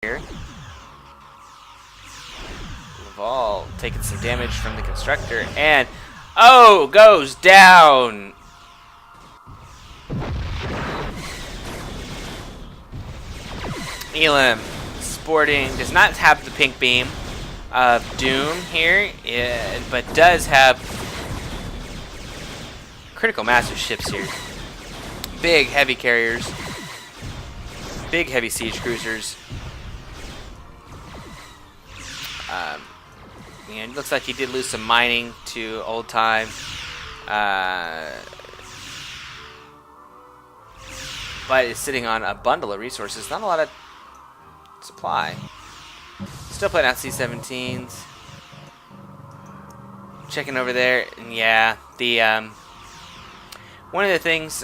here. Laval taking some damage from the constructor, and oh, goes down. Elim sporting does not have the pink beam of doom here, but does have critical mass of ships here. Big heavy carriers, big heavy siege cruisers. It looks like he did lose some mining to old time. But is sitting on a bundle of resources. Not a lot of supply. Still playing out C-17s. Checking over there. And yeah, the one of the things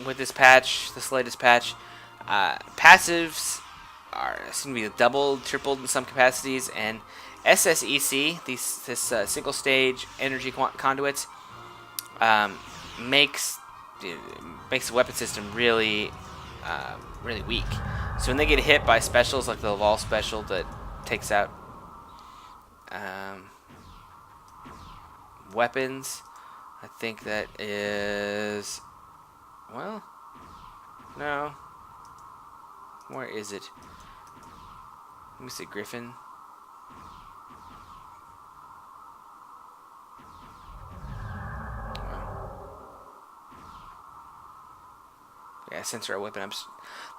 with this patch, this latest patch, passives seem to be doubled, tripled in some capacities, and SSEC, this single stage energy conduits, makes the weapon system really really weak. So when they get hit by specials like the Laval special that takes out weapons, I think that is, well, no, where is it? Let me see, Griffin. Yeah, sensor weapon up,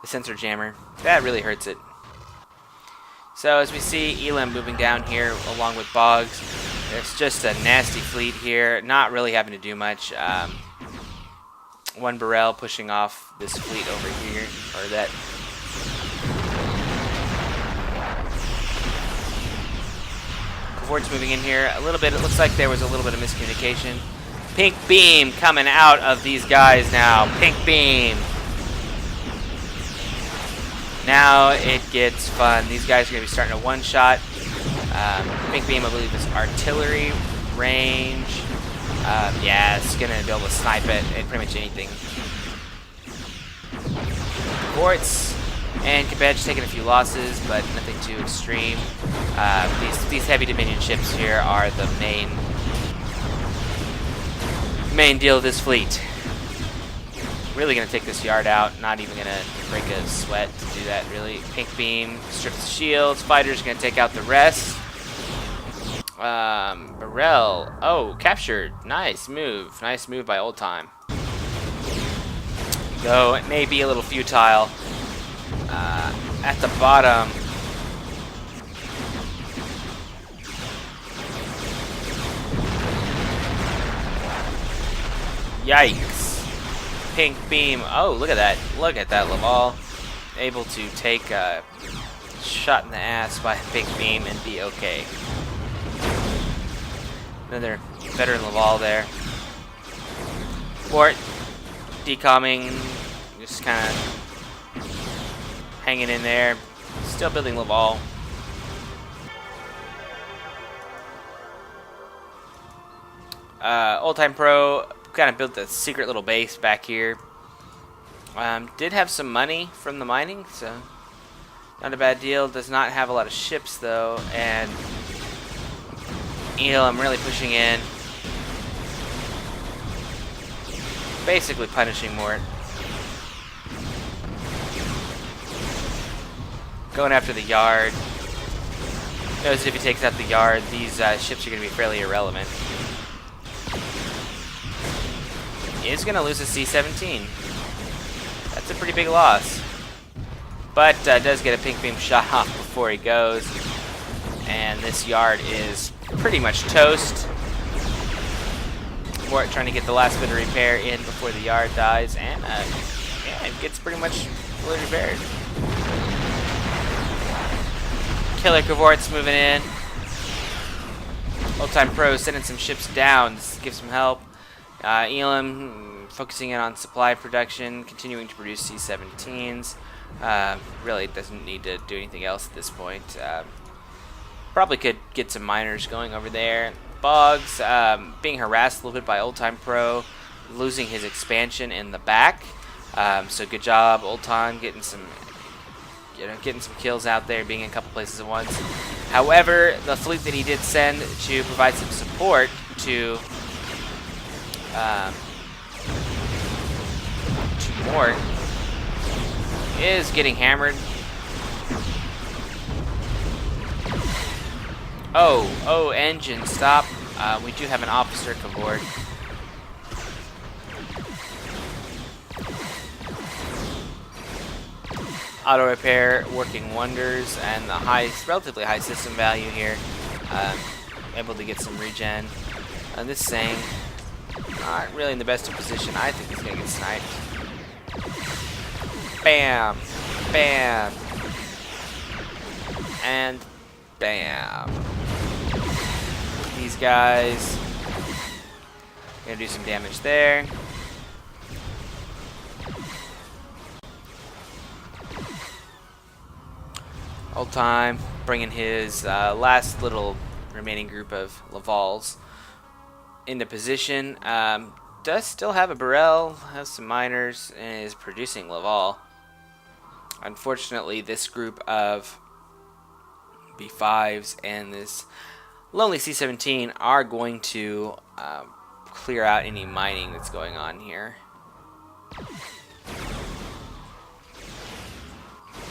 the sensor jammer. That really hurts it. So as we see Elim moving down here along with Boggz, there's just a nasty fleet here, not really having to do much. One Burrell pushing off this fleet over here, or that. Cavort's moving in here a little bit. It looks like there was a little bit of miscommunication. Pink beam coming out of these guys now. Pink beam. Now it gets fun. These guys are going to be starting a one-shot. Pink beam, I believe, is artillery range. Yeah, it's going to be able to snipe it at pretty much anything. Forts and Quebec taking a few losses, but nothing too extreme. These heavy Dominion ships here are the main deal of this fleet. Really going to take this yard out. Not even going to break a sweat to do that, really. Pink beam strips the shields. Fighters going to take out the rest. Burrell. Oh, captured. Nice move. Nice move by Old Time. Though it may be a little futile. At the bottom. Yikes. Pink beam. Oh, look at that. Look at that, Laval. Able to take a shot in the ass by pink beam and be okay. Another veteran Laval there. Mort decomming. Just kind of hanging in there. Still building Laval. Old Time Pro kind of built a secret little base back here. Did have some money from the mining, so not a bad deal. Does not have a lot of ships though, and Elim really pushing in, basically punishing Mort. Going after the yard. Knows if he takes out the yard, these ships are going to be fairly irrelevant. Is going to lose a C-17. That's a pretty big loss. But does get a pink beam shot off before he goes. And this yard is pretty much toast. Mort trying to get the last bit of repair in before the yard dies. And yeah, it gets pretty much fully repaired. Killer Cavort's moving in. Old Time Pro sending some ships down. This gives some help. Elim focusing in on supply production, continuing to produce C-17s. Really doesn't need to do anything else at this point. Probably could get some miners going over there. Boggz being harassed a little bit by Old Time Pro, losing his expansion in the back. So good job, Old Time, getting some getting some kills out there, being in a couple places at once. However, the fleet that he did send to provide some support to Mort is getting hammered. Oh, engine, stop. We do have an officer aboard. Auto repair working wonders, and the relatively high system value here. Able to get some regen. This thing, not really in the best of position. I think he's gonna get sniped. Bam, bam, and bam. These guys gonna do some damage there. Old Time bringing his last little remaining group of Lavals into position. Does still have a Burrell, has some miners, and is producing Laval. Unfortunately, this group of B5s and this lonely C-17 are going to clear out any mining that's going on here.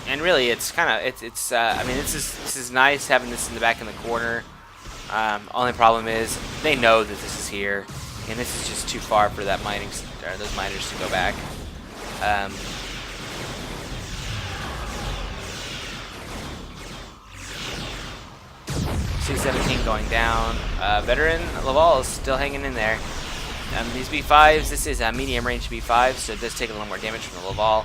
And really, it's kind of I mean, this is nice having this in the back in the corner. Only problem is they know that this is here, and this is just too far for that those miners to go back. C-17 going down. Veteran Laval is still hanging in there. These B5s, this is a medium range B5, so it does take a little more damage from the Laval.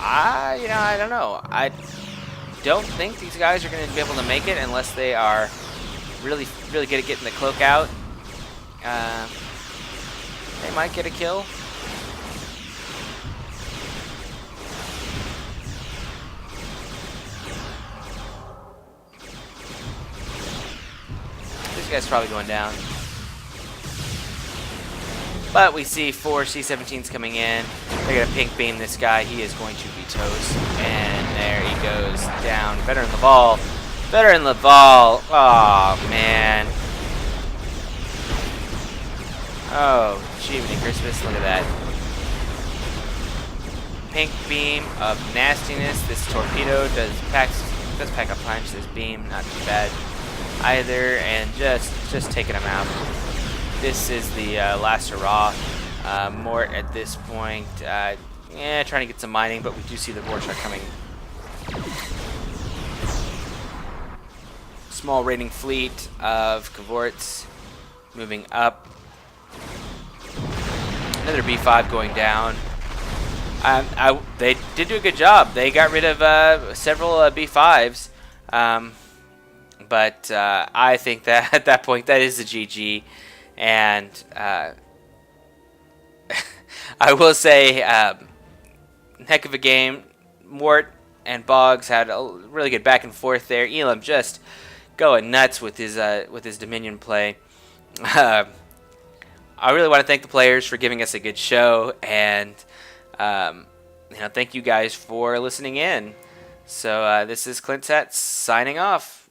I don't know. I don't think these guys are going to be able to make it unless they are really good at getting the cloak out. They might get a kill. This guy's probably going down. But we see 4 C-17s coming in. They're going to pink beam this guy. He is going to be toast. And there he goes down. Veteran Laval. Veteran Laval. Oh, man. Oh, Jiminy Christmas. Look at that. Pink beam of nastiness. This torpedo does pack a punch. This beam, not too bad either. And just taking him out. This is the last hurrah. Mort at this point, trying to get some mining, but we do see the Vortex coming. Small raiding fleet of Cavorts moving up. Another B5 going down. They did do a good job. They got rid of several B5s, but I think that at that point that is the GG. And I will say, heck of a game. Mort and Boggz had a really good back and forth there. Elim just going nuts with his Dominion play. I really want to thank the players for giving us a good show, and thank you guys for listening in. So this is ClintSat signing off.